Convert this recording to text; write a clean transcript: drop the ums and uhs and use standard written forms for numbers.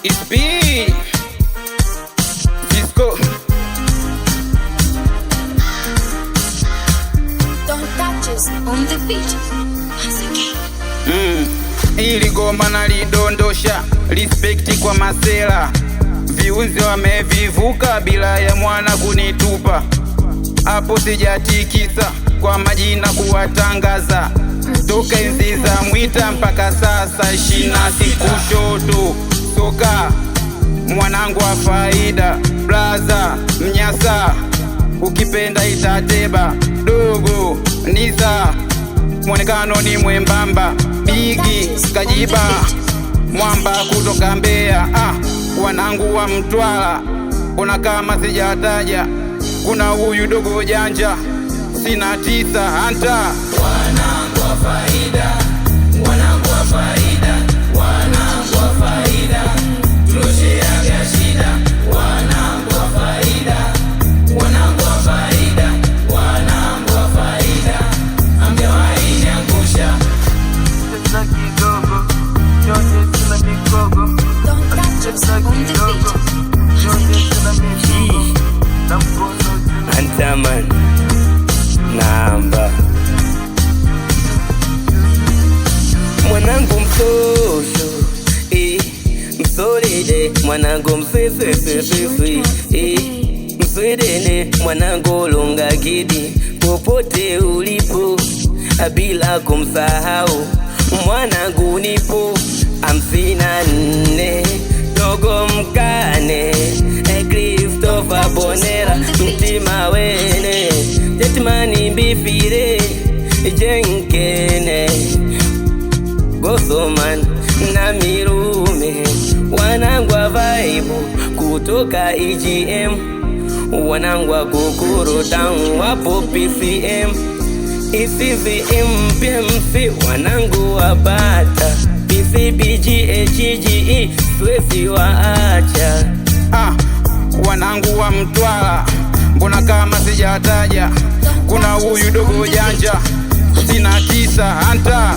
It's B Disco. Don't touch us on the beat. Ili goma nalidondosha, respect kwa masela. Viunzi wamevivuka bila ya mwana kunitupa. Hapo sijatikisa kwa majina kuwatangaza. Toka enzi za Mwita mpaka sasa 26 kushoto. Toka mwanangu wa faida, blaza mnyasa, ukipenda itateba. Dogo niza, mwonekano ni mwembamba. Bigi kajiba, mwamba kutoka Mbeya. Wanangu wa Mtwara, ona kama sijataja. Kuna huyu dogo janja, sina tisa hanta. Wanangu wa faida, wanangu wa faida, wanangu wa faida, tulosheaga shida. Wanangu wa faida, wanangu wa faida, wanangu wa faida, hamjawahi niangusha. Sasa kidogo, chote sina mikogo. Don't touch us on the beat. Chote sina mikogo. Na mkono Antaman namba mwanangu mtosho msolide mwanangu mfefefefefe mfedene mwanangu longa gidi popote ulipo bila kumsahau mwanangu nipo 54 dogo mkane Christopher Bonera mtima wene Jetmani bifire jenkene Gosoman na Mirume wanangwa vibe kutoka EGM wanangwa Gukuru Town wapo PCM ECVM PMC wanangu wa Bata PCBG HGE swesi waacha. Wanangu wa Mtwara, mbona kama sijataja. Kuna huyu dogo janja, sina tisa hanta.